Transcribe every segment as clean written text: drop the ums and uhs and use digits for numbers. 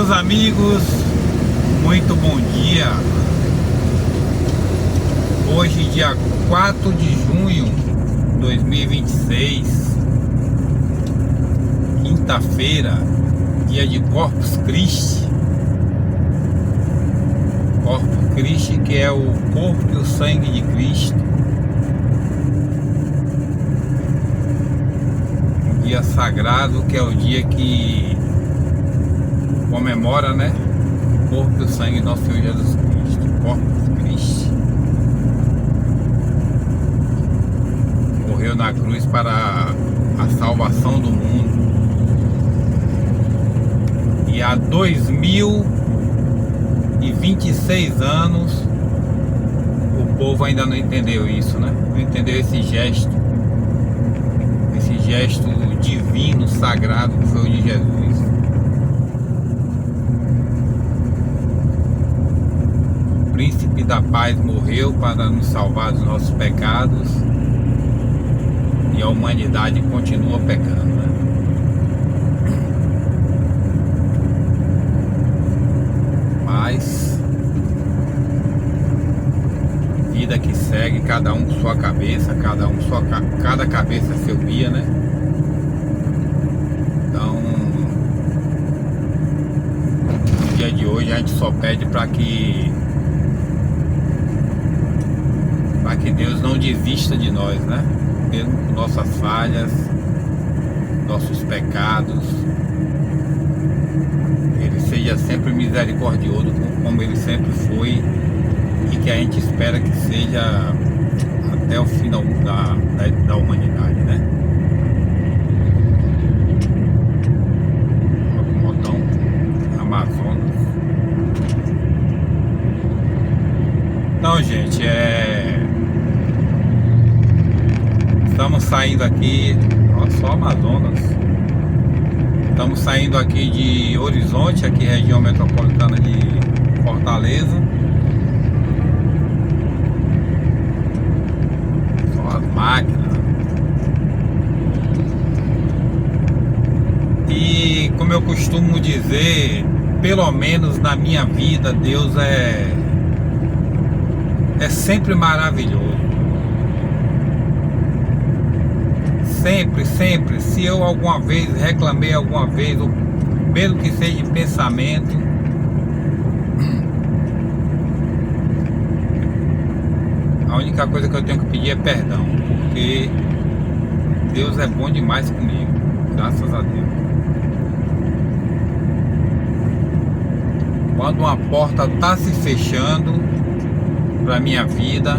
Meus amigos, muito bom dia. Hoje, dia 4 de junho de 2026, quinta-feira, dia de Corpus Christi. Corpus Christi, que é o corpo e o sangue de Cristo. Um dia sagrado, que é o dia que comemora, né, o corpo e o sangue de nosso Senhor Jesus Cristo. Corpus Christi morreu na cruz para a salvação do mundo. E há 2026 anos o povo ainda não entendeu isso, né? Não entendeu esse gesto divino, sagrado, que foi o de Jesus. O príncipe da paz morreu para nos salvar dos nossos pecados, e a humanidade continua pecando, né? Mas vida que segue, cada um com sua cabeça, cada cabeça seu guia, né? Então, no dia de hoje a gente só pede para que Deus não desista de nós, né? Mesmo com nossas falhas, nossos pecados, Ele seja sempre misericordioso, como Ele sempre foi, e que a gente espera que seja até o fim da humanidade, né? Locomotão Amazonas. Então, gente, estamos saindo aqui, ó, só Amazonas. Estamos saindo aqui de Horizonte, aqui região metropolitana de Fortaleza. Só as máquinas. E como eu costumo dizer, pelo menos na minha vida, Deus é sempre maravilhoso. Sempre, sempre. Se eu alguma vez reclamei ou mesmo que seja em pensamento, a única coisa que eu tenho que pedir é perdão, porque Deus é bom demais comigo, graças a Deus. Quando uma porta está se fechando para minha vida,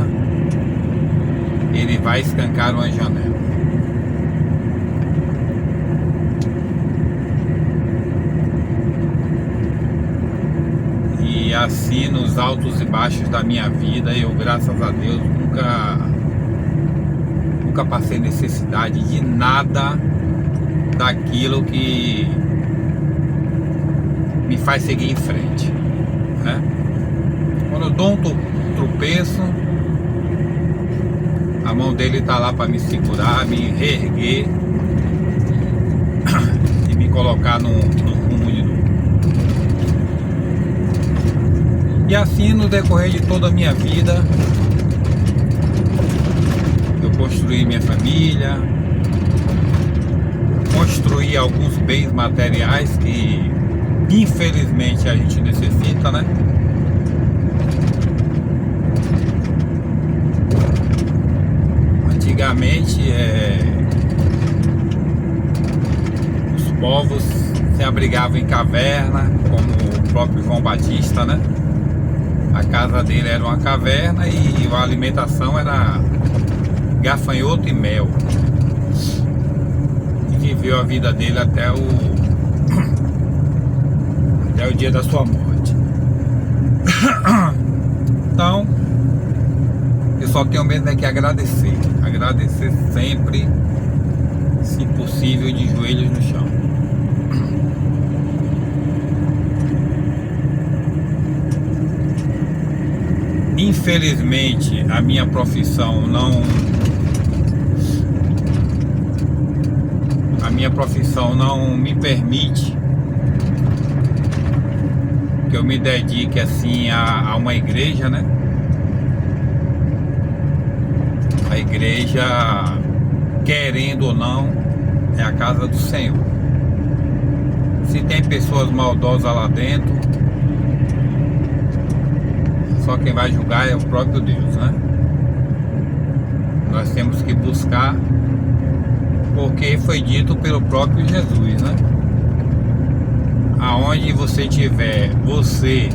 Ele vai escancar uma janela. E assim, nos altos e baixos da minha vida, eu, graças a Deus, nunca passei necessidade de nada daquilo que me faz seguir em frente, né? Quando eu dou um tropeço, a mão dele está lá para me segurar, me reerguer e me colocar no rumo de novo. E assim, no decorrer de toda a minha vida, eu construí minha família, construí alguns bens materiais que infelizmente a gente necessita, né? Antigamente os povos se abrigavam em caverna, como o próprio João Batista, né? A casa dele era uma caverna e a alimentação era gafanhoto e mel. E viveu a vida dele até o dia da sua morte. Então, eu só tenho mesmo que agradecer sempre, se possível, de joelhos no chão. Infelizmente, a minha profissão não me permite que eu me dedique assim a uma igreja, né? A igreja, querendo ou não, é a casa do Senhor. Se tem pessoas maldosas lá dentro, só quem vai julgar é o próprio Deus, né? Nós temos que buscar, porque foi dito pelo próprio Jesus, né? Aonde você estiver, você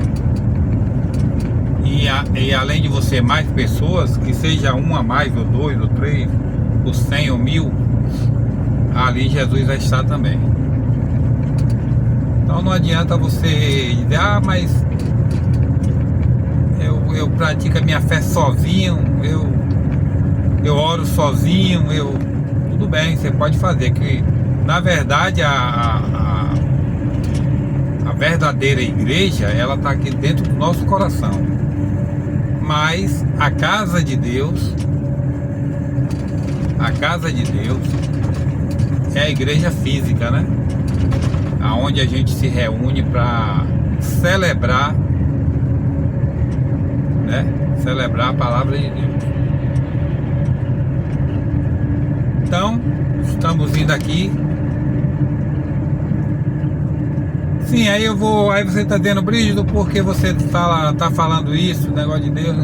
e além de você mais pessoas, que seja uma a mais, ou dois, ou três, ou 100 ou 1000, ali Jesus vai estar também. Então não adianta você dizer, mas eu pratico a minha fé sozinho, eu oro sozinho, tudo bem, você pode fazer, que na verdade a verdadeira igreja, ela está aqui dentro do nosso coração. Mas a casa de Deus é a igreja física, né? Aonde a gente se reúne para celebrar, né? Celebrar a palavra de Deus. Então, estamos indo aqui. Sim, aí você está dizendo, Brígido, por que você tá falando isso, negócio de Deus?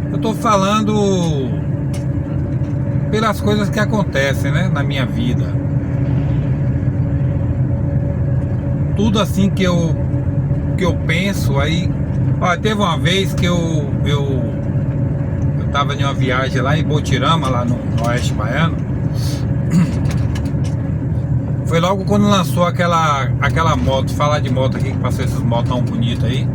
Eu estou falando pelas coisas que acontecem, né, na minha vida. Tudo assim que eu penso, aí, teve uma vez que eu tava em uma viagem lá em Botirama, lá no Oeste Baiano. Foi logo quando lançou aquela moto, falar de moto aqui, que passou essas motos tão bonitas aí.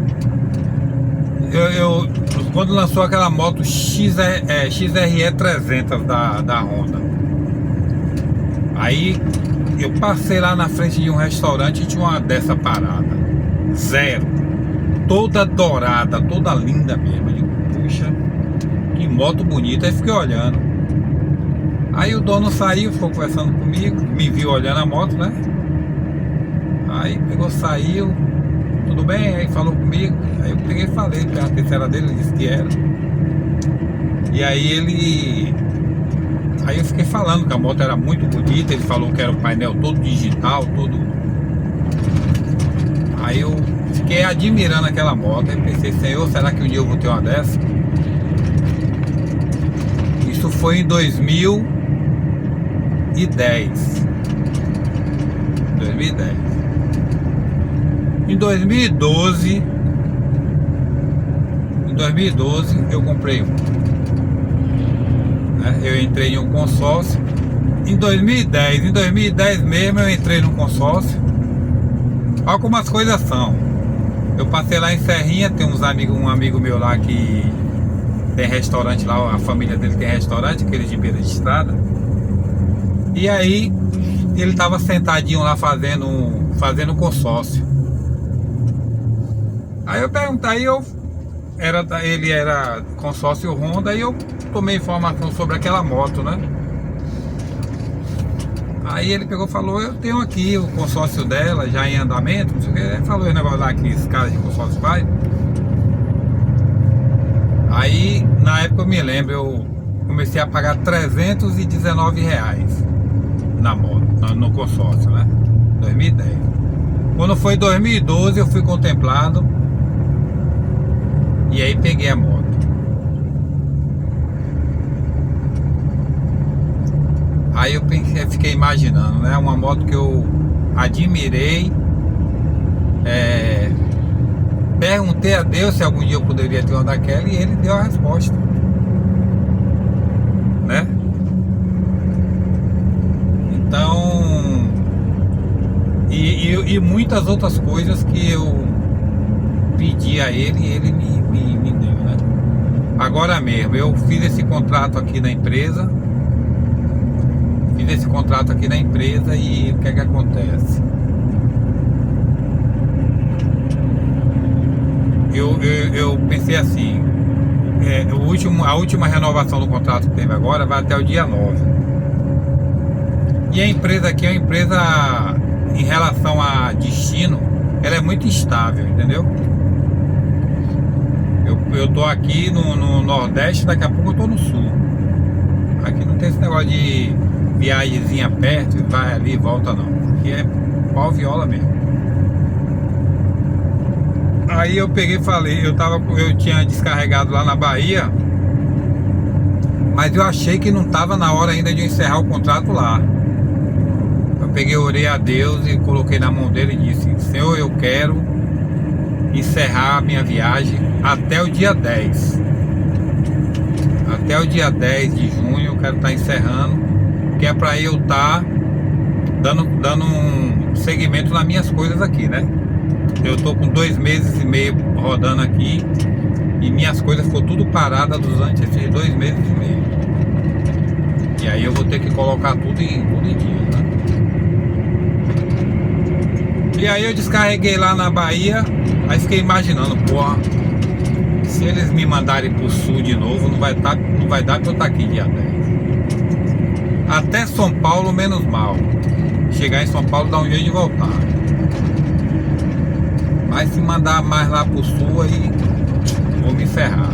Quando lançou aquela moto XRE 300 da Honda. Aí eu passei lá na frente de um restaurante e tinha uma dessa parada. Zero. Toda dourada, toda linda mesmo. Eu digo, puxa, que moto bonita. Aí fiquei olhando. Aí o dono saiu, ficou conversando comigo, me viu olhando a moto, né? Aí pegou, saiu, tudo bem? Aí falou comigo. Aí eu peguei e falei, perguntei se era dele, ele disse que era. E aí aí eu fiquei falando que a moto era muito bonita, ele falou que era o painel todo digital, todo. Aí eu fiquei admirando aquela moto, aí pensei, Senhor, será que um dia eu vou ter uma dessa? Isso foi em 2010. Em 2012 eu comprei um, né? Eu entrei em um consórcio em 2010 mesmo eu entrei num consórcio. Olha como as coisas são. Eu passei lá em Serrinha, tem um amigo meu lá que tem restaurante lá, a família dele tem restaurante, aquele de beira de estrada. E aí ele tava sentadinho lá fazendo consórcio. Aí eu perguntei, ele era consórcio Honda, e eu tomei informação sobre aquela moto, né? Aí ele pegou e falou, eu tenho aqui o consórcio dela já em andamento, não sei o que. Ele falou o negócio lá que esse cara de consórcio faz. Aí na época eu me lembro, eu comecei a pagar R$319 na moto, no consórcio, né? 2010. Quando foi 2012 eu fui contemplado. E aí peguei a moto. Aí eu fiquei imaginando, né? Uma moto que eu admirei. Perguntei a Deus se algum dia eu poderia ter uma daquela, e ele deu a resposta, né? Então, e muitas outras coisas que eu pedi a ele e ele me deu, né? Agora mesmo, eu fiz esse contrato aqui na empresa. E o que é que acontece? Eu pensei assim, a última renovação do contrato que teve agora vai até o dia 9. E a empresa aqui é uma empresa, em relação a destino, ela é muito instável, entendeu? Eu tô aqui no Nordeste, daqui a pouco eu tô no Sul. Aqui não tem esse negócio de viagemzinha perto, vai ali e volta não. Aqui é pau viola mesmo. Aí eu peguei e falei, eu tinha descarregado lá na Bahia, mas eu achei que não tava na hora ainda de eu encerrar o contrato lá. Eu peguei, orei a Deus e coloquei na mão dele e disse: Senhor, eu quero encerrar a minha viagem até o dia 10. Até o dia 10 de junho eu quero estar encerrando, que é para eu estar dando um segmento nas minhas coisas aqui, né? Eu tô com 2 meses e meio rodando aqui e minhas coisas ficou tudo parada durante esses 2 meses e meio. E aí eu vou ter que colocar tudo em dia, né? E aí eu descarreguei lá na Bahia, aí fiquei imaginando, porra, se eles me mandarem pro Sul de novo, não vai dar pra eu estar aqui dia 10. Até São Paulo, menos mal. Chegar em São Paulo dá um jeito de voltar. Mas se mandar mais lá pro Sul, aí vou me ferrar.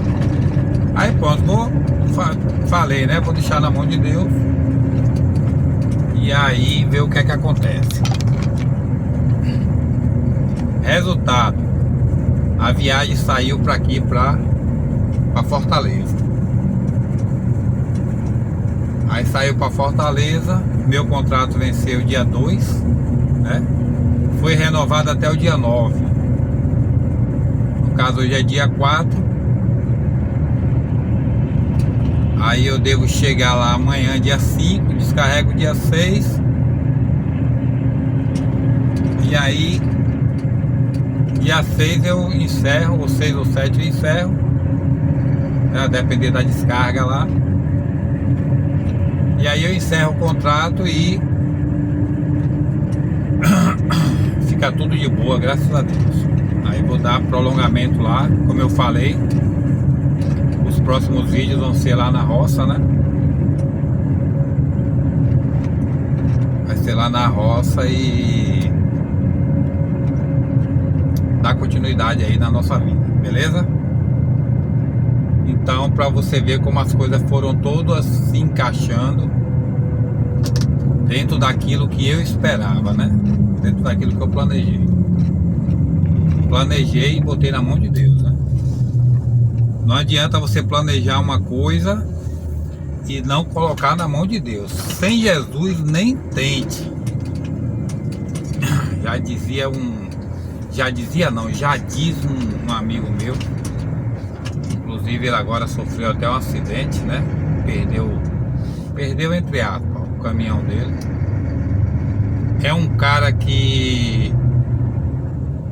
Aí pronto, falei, né? Vou deixar na mão de Deus. E aí ver o que é que acontece. Resultado: a viagem saiu para aqui, para Fortaleza. Aí saiu para Fortaleza. Meu contrato venceu dia 2, né? Foi renovado até o dia 9. No caso, hoje é dia 4. Aí eu devo chegar lá amanhã, dia 5. Descarrego dia 6. E aí dia 6 eu encerro, ou 6 ou 7 eu encerro, a depender da descarga lá. E aí eu encerro o contrato e fica tudo de boa, graças a Deus. Aí vou dar prolongamento lá, como eu falei. Os próximos vídeos vão ser lá na roça, né? Vai ser lá na roça e dar continuidade aí na nossa vida, beleza? Então, para você ver como as coisas foram todas se encaixando dentro daquilo que eu esperava, né? Dentro daquilo que eu planejei. Planejei e botei na mão de Deus, né? Não adianta você planejar uma coisa e não colocar na mão de Deus. Sem Jesus, nem tente. Já diz um amigo meu. Inclusive ele agora sofreu até um acidente, né? Perdeu entre aspas o caminhão dele. É um cara que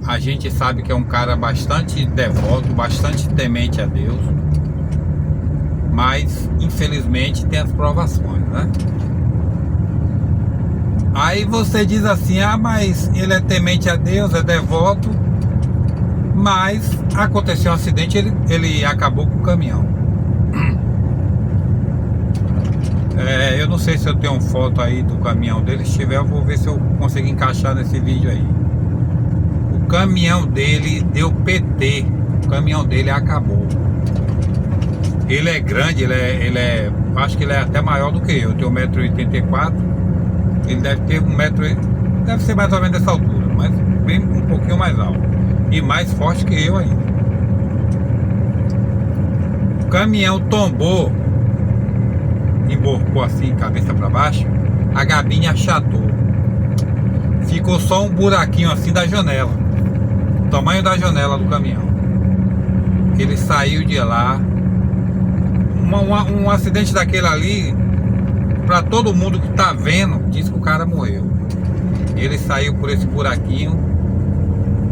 a gente sabe que é um cara bastante devoto, bastante temente a Deus, mas infelizmente tem as provações, né? Aí você diz assim: ah, mas ele é temente a Deus, é devoto, mas aconteceu um acidente, ele acabou com o caminhão. Eu não sei se eu tenho foto aí do caminhão dele. Se tiver, eu vou ver se eu consigo encaixar nesse vídeo aí. O caminhão dele deu PT, o caminhão dele acabou. Ele é grande, acho que ele é até maior do que eu. Eu tenho 1,84 m. Ele deve ter deve ser mais ou menos dessa altura, mas bem um pouquinho mais alto e mais forte que eu ainda. O caminhão tombou, emborcou assim, cabeça para baixo, a gabine achatou, ficou só um buraquinho assim da janela, o tamanho da janela do caminhão. Ele saiu de lá. Um acidente daquele ali, para todo mundo que tá vendo, diz que o cara morreu. Ele saiu por esse buraquinho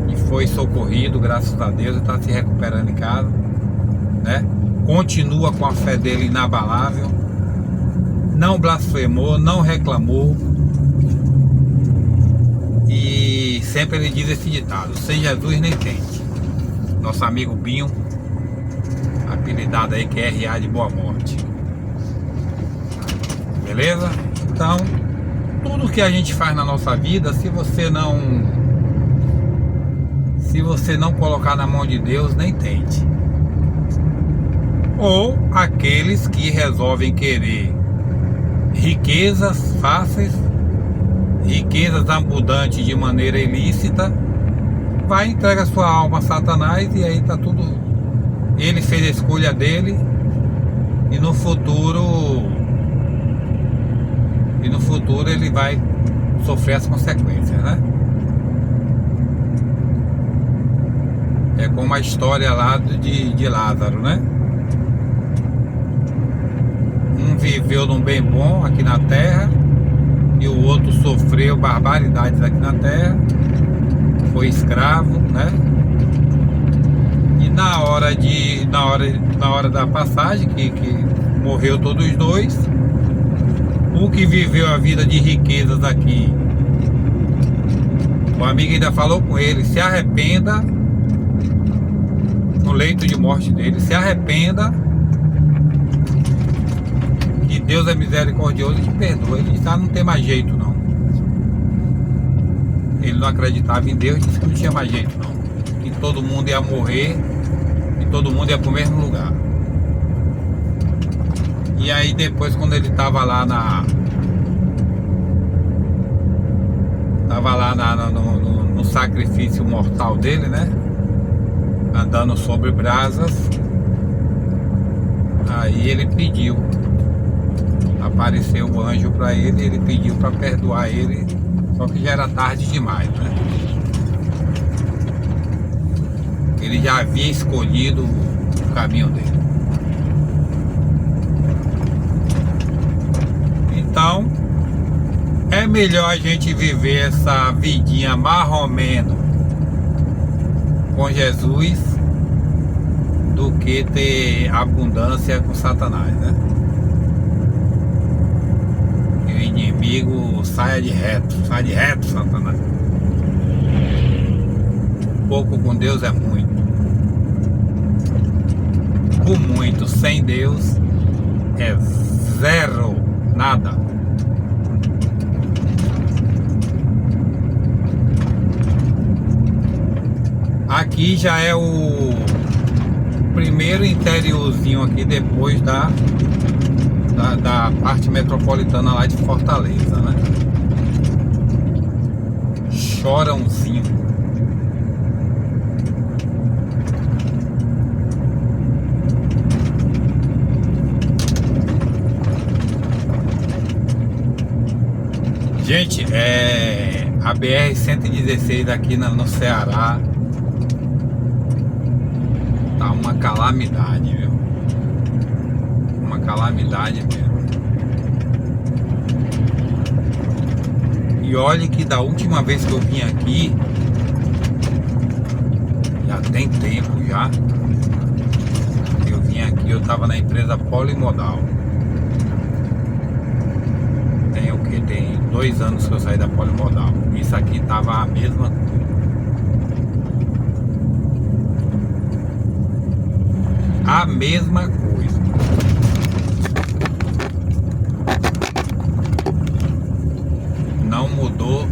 e foi socorrido, graças a Deus, e está se recuperando em casa, né? Continua com a fé dele inabalável, não blasfemou, não reclamou, e sempre ele diz esse ditado: sem Jesus nem tente. Nosso amigo Binho, apelidado aí que é RA de Boa Morte. Beleza? Então, tudo que a gente faz na nossa vida, se você não Se você não colocar na mão de Deus, nem tente. Ou aqueles que resolvem querer riquezas fáceis, riquezas abundantes de maneira ilícita, vai e entrega sua alma a Satanás, e aí tá tudo. Ele fez a escolha dele, e no futuro ele vai sofrer as consequências, né? É como a história lá de Lázaro, né? Um viveu num bem bom aqui na terra, e o outro sofreu barbaridades aqui na terra, foi escravo, né? E na hora da passagem, que morreu todos os dois, o que viveu a vida de riquezas aqui, o amigo ainda falou com ele: se arrependa, no leito de morte dele, se arrependa, que Deus é misericordioso e te perdoa. Ele disse: não tem mais jeito não. Ele não acreditava em Deus, disse que não tinha mais jeito não, que todo mundo ia morrer e todo mundo ia para o mesmo lugar. E aí depois, quando ele estava lá no sacrifício mortal dele, né, andando sobre brasas, aí ele pediu, apareceu o anjo para ele, ele pediu para perdoar ele, só que já era tarde demais, né? Ele já havia escolhido o caminho dele. Então, é melhor a gente viver essa vidinha marromeno com Jesus do que ter abundância com Satanás, né? E o inimigo sai de reto, Satanás. Pouco com Deus é muito. O muito sem Deus é zero, nada. Aqui já é o primeiro interiorzinho aqui depois da parte metropolitana lá de Fortaleza, né? Chorãozinho. Gente, a BR-116 aqui no Ceará tá uma calamidade, viu? Uma calamidade mesmo. E olha que da última vez que eu vim aqui, já tem tempo já. Eu vim aqui, eu tava na empresa Polimodal. Tem o que? Tem 2 anos que eu saí da Polimodal. Isso aqui tava a mesma coisa. A mesma coisa. Não mudou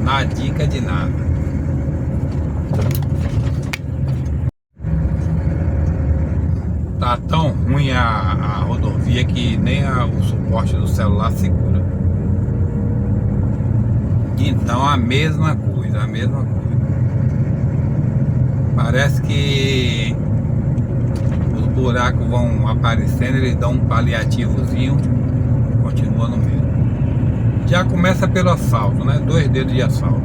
na dica de nada. Tá tão ruim a rodovia que nem o suporte do celular segura. Então a mesma coisa, Parece que os buracos vão aparecendo, eles dão um paliativozinho, continua no mesmo. Já começa pelo asfalto, né? 2 dedos de asfalto.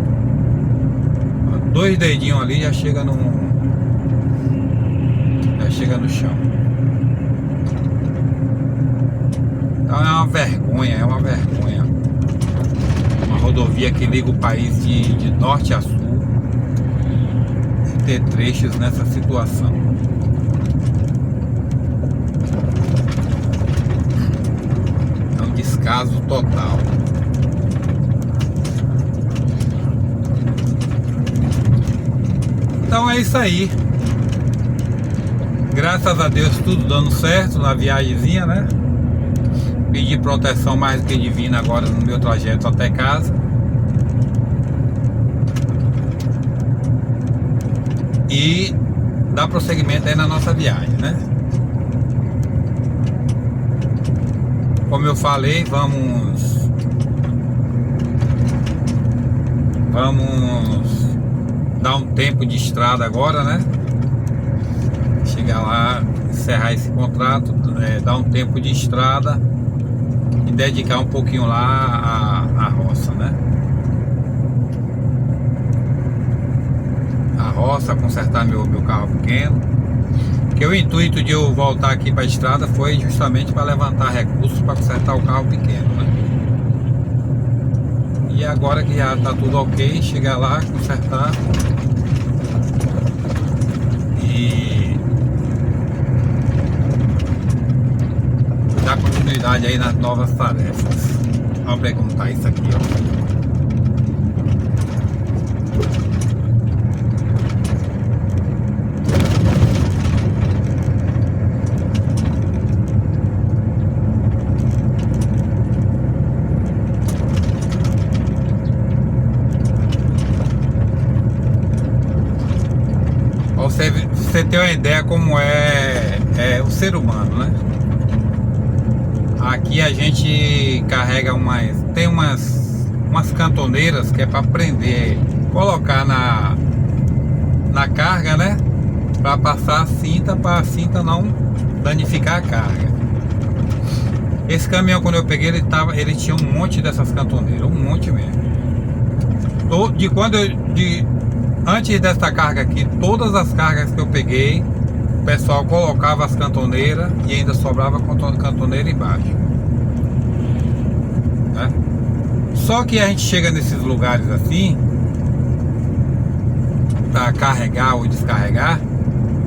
2 dedinhos ali já chega no chão. Então é uma vergonha, Uma rodovia que liga o país de norte a sul e ter trechos nessa situação. É um descaso total. Então é isso aí. Graças a Deus tudo dando certo na viagemzinha, né? Pedi proteção mais do que divina agora no meu trajeto até casa. e dar prosseguimento aí na nossa viagem, né? Como eu falei, vamos dar um tempo de estrada agora, né? Chegar lá, encerrar esse contrato, dar um tempo de estrada e dedicar um pouquinho lá à roça, né? A roça, consertar meu carro pequeno. Que o intuito de eu voltar aqui para a estrada foi justamente para levantar recursos para consertar o carro pequeno, né? E agora que já tá tudo ok, chegar lá, consertar e dar continuidade aí nas novas tarefas. Vamos ver como tá isso aqui, ó. Você ter uma ideia como é o ser humano, né? Aqui a gente carrega tem umas cantoneiras que é para prender, colocar na carga, né? Para passar a cinta, para a cinta não danificar a carga. Esse caminhão, quando eu peguei, ele tinha um monte dessas cantoneiras, um monte mesmo. Antes dessa carga aqui, todas as cargas que eu peguei, o pessoal colocava as cantoneiras e ainda sobrava cantoneira embaixo, né? Só que a gente chega nesses lugares assim, para carregar ou descarregar,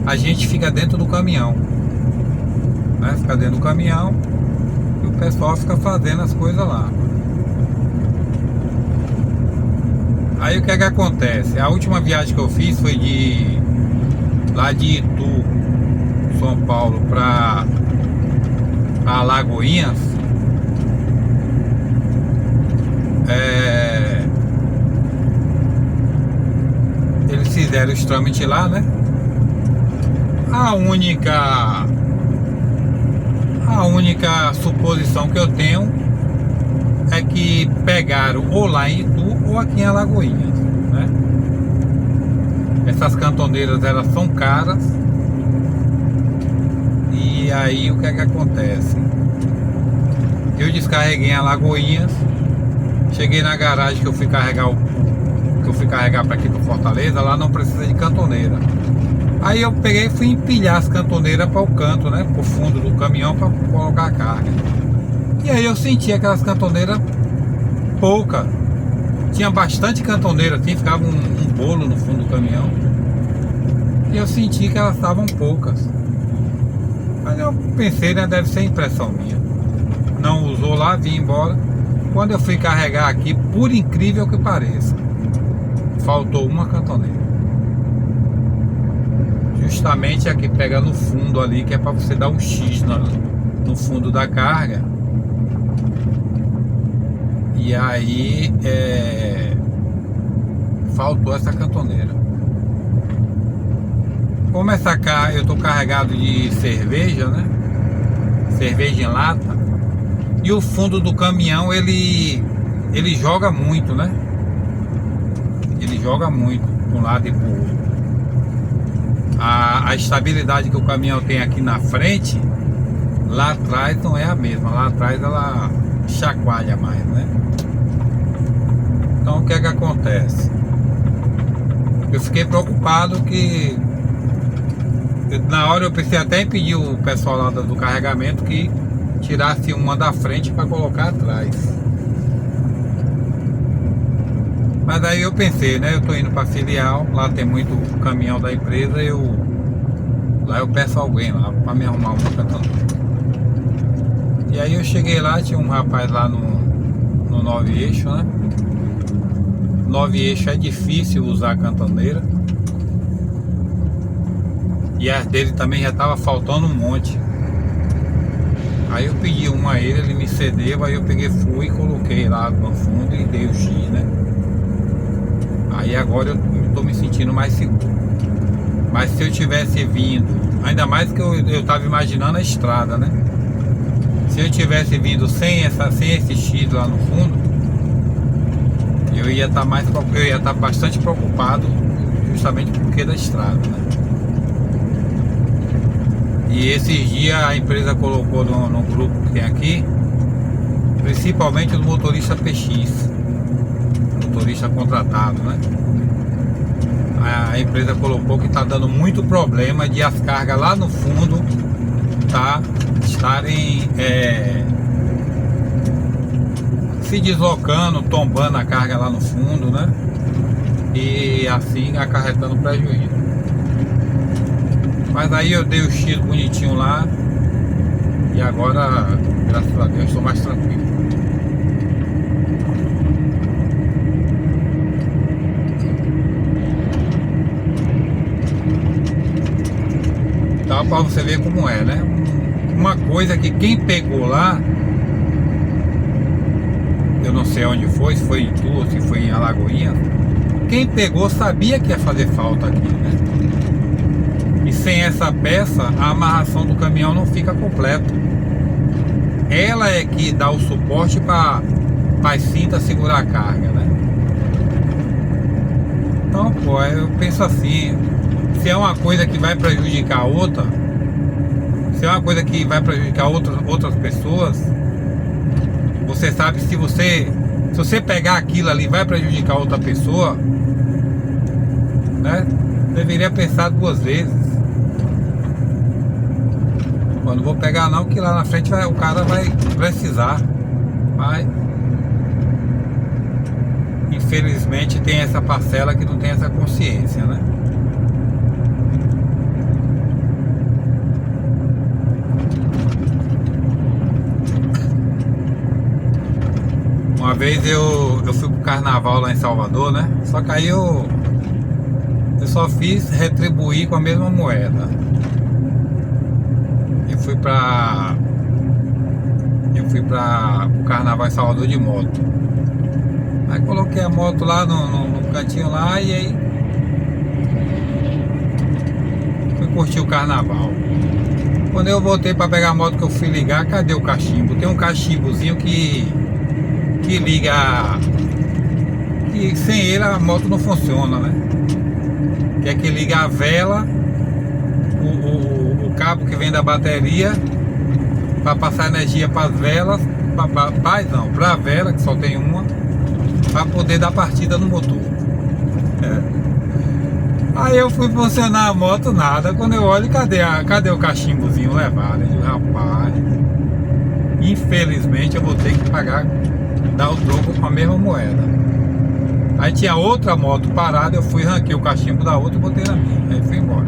a gente fica dentro do caminhão, né? Fica dentro do caminhão e o pessoal fica fazendo as coisas lá. Aí o que é que acontece? A última viagem que eu fiz foi lá de Itu, São Paulo, para Alagoinhas. Eles fizeram os trâmites lá, né? A única suposição que eu tenho é que pegaram ou lá em Itu ou aqui em Alagoinhas, né? Essas cantoneiras, elas são caras. E aí o que é que acontece? Eu descarreguei em Alagoinhas, cheguei na garagem que eu fui carregar para aqui do Fortaleza, lá não precisa de cantoneira. Aí eu peguei e fui empilhar as cantoneiras para o canto, né? Para o fundo do caminhão para colocar a carga. E aí eu senti aquelas cantoneiras pouca. Tinha bastante cantoneira, assim, ficava um bolo no fundo do caminhão. E eu senti que elas estavam poucas. Mas eu pensei, né, deve ser impressão minha. Não usou lá, vim embora. Quando eu fui carregar aqui, por incrível que pareça, faltou uma cantoneira. Justamente a que pega no fundo ali, que é para você dar um X no fundo da carga. E aí faltou essa cantoneira. Como eu tô carregado de cerveja, né? Cerveja em lata. E o fundo do caminhão ele joga muito, né? Ele joga muito para um lado e para o outro. A estabilidade que o caminhão tem aqui na frente, lá atrás não é a mesma. Lá atrás ela chacoalha mais, né? Então o que é que acontece? Eu fiquei preocupado que na hora eu pensei até em pedir o pessoal lá do carregamento que tirasse uma da frente para colocar atrás. Mas aí eu pensei, né? Eu tô indo para filial, lá tem muito caminhão da empresa, lá eu peço alguém lá para me arrumar uma cantoneira. E aí eu cheguei lá, tinha um rapaz lá no 9 eixo, né? 9 eixo é difícil usar a cantoneira. E as dele também já tava faltando um monte. Aí eu pedi uma a ele me cedeu, aí eu peguei, fui, coloquei lá no fundo e dei o X, né? Aí agora eu tô me sentindo mais seguro. Mas se eu tivesse vindo, ainda mais que eu tava imaginando a estrada, né? Se eu tivesse vindo sem esse X lá no fundo, eu ia estar bastante preocupado, justamente porque da estrada, né? E esses dias a empresa colocou no grupo que tem aqui, principalmente os motoristas PX, motorista contratado, né? A empresa colocou que está dando muito problema de as cargas lá no fundo estarem se deslocando, tombando a carga lá no fundo, né? E assim acarretando prejuízo. Mas aí eu dei o X bonitinho lá e agora, graças a Deus, estou mais tranquilo. Então, para você ver como é, né? Uma coisa que quem pegou lá, eu não sei onde foi, se foi em Itu, se foi em Alagoinha, quem pegou sabia que ia fazer falta aqui, né? E sem essa peça, a amarração do caminhão não fica completa. Ela é que dá o suporte para as cintas segurar a carga, né? Então, pô, eu penso assim, se é uma coisa que vai prejudicar a outra, se é uma coisa que vai prejudicar outras pessoas, você sabe, se você pegar aquilo ali vai prejudicar outra pessoa, né? Deveria pensar duas vezes. Pô, não vou pegar não, que lá na frente o cara vai precisar. Mas infelizmente tem essa parcela que não tem essa consciência, né? Uma vez eu fui pro carnaval lá em Salvador, né? Só que aí eu só fiz retribuir com a mesma moeda. Eu fui pro carnaval em Salvador de moto. Aí coloquei a moto lá no cantinho lá e aí fui curtir o carnaval. Quando eu voltei para pegar a moto, que eu fui ligar, cadê o cachimbo? Tem um cachimbozinho que liga, que sem ele a moto não funciona, né? Que é que liga a vela, o cabo que vem da bateria para passar energia para as velas, para a vela, que só tem uma, para poder dar partida no motor. Aí eu fui funcionar a moto, nada. Quando eu olho, cadê o cachimbozinho levado? Eu digo, rapaz, infelizmente eu vou ter que dar o troco com a mesma moeda. Aí tinha outra moto parada, eu fui, ranquei o cachimbo da outra e botei na minha, aí fui embora.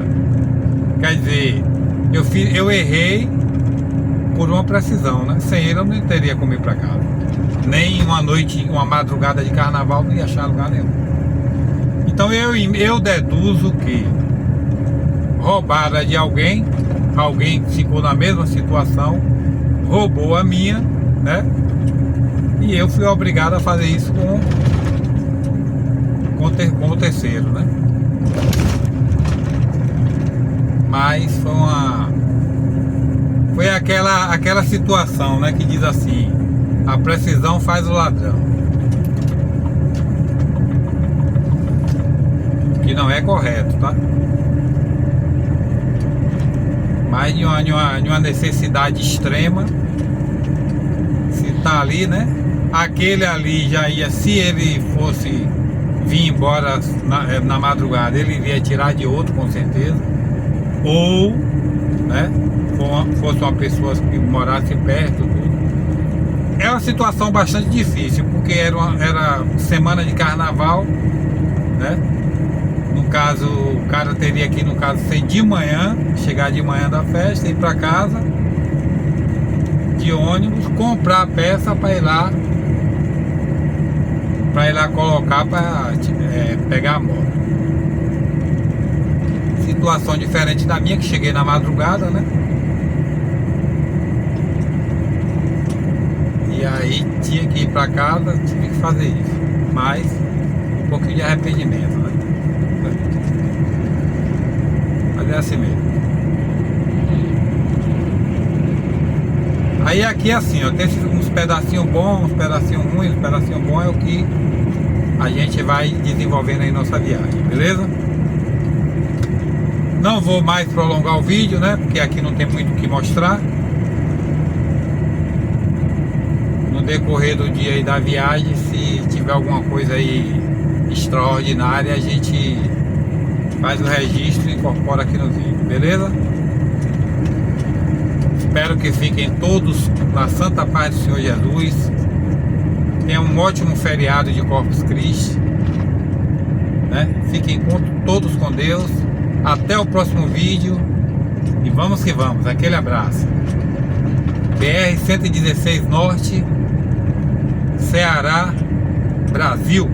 Quer dizer, eu errei por uma precisão, né? Sem ele eu não teria como ir pra casa. Nem uma noite, uma madrugada de carnaval, não ia achar lugar nenhum. Então eu deduzo que roubaram de alguém ficou na mesma situação, roubou a minha, né? E eu fui obrigado a fazer isso com o terceiro, né? Mas foi aquela situação, né, que diz assim: a precisão faz o ladrão. Que não é correto, tá? Mas de uma necessidade extrema, se tá ali, né? Aquele ali já ia, se ele fosse vir embora na madrugada, ele iria tirar de outro, com certeza. Ou, né, fosse uma pessoa que morasse perto, tudo. É uma situação bastante difícil, porque era semana de carnaval, né? No caso, o cara teria que, no caso, ser de manhã, chegar de manhã da festa, ir para casa de ônibus, comprar a peça para ir lá colocar para pegar a moto. Situação diferente da minha, que cheguei na madrugada, né? E aí tinha que ir para casa, tive que fazer isso. Mas um pouquinho de arrependimento, né? é assim mesmo. Aí aqui é assim, ó, tem uns pedacinhos bons, uns pedacinhos ruins, uns pedacinhos bons é o que a gente vai desenvolvendo aí nossa viagem, beleza? Não vou mais prolongar o vídeo, né? Porque aqui não tem muito o que mostrar. No decorrer do dia aí da viagem, se tiver alguma coisa aí extraordinária, a gente faz o registro e incorpora aqui no vídeo, beleza? Espero que fiquem todos na santa paz do Senhor Jesus. Tenham um ótimo feriado de Corpus Christi, né? Fiquem todos com Deus. Até o próximo vídeo. E vamos que vamos. Aquele abraço. BR-116 Norte, Ceará, Brasil.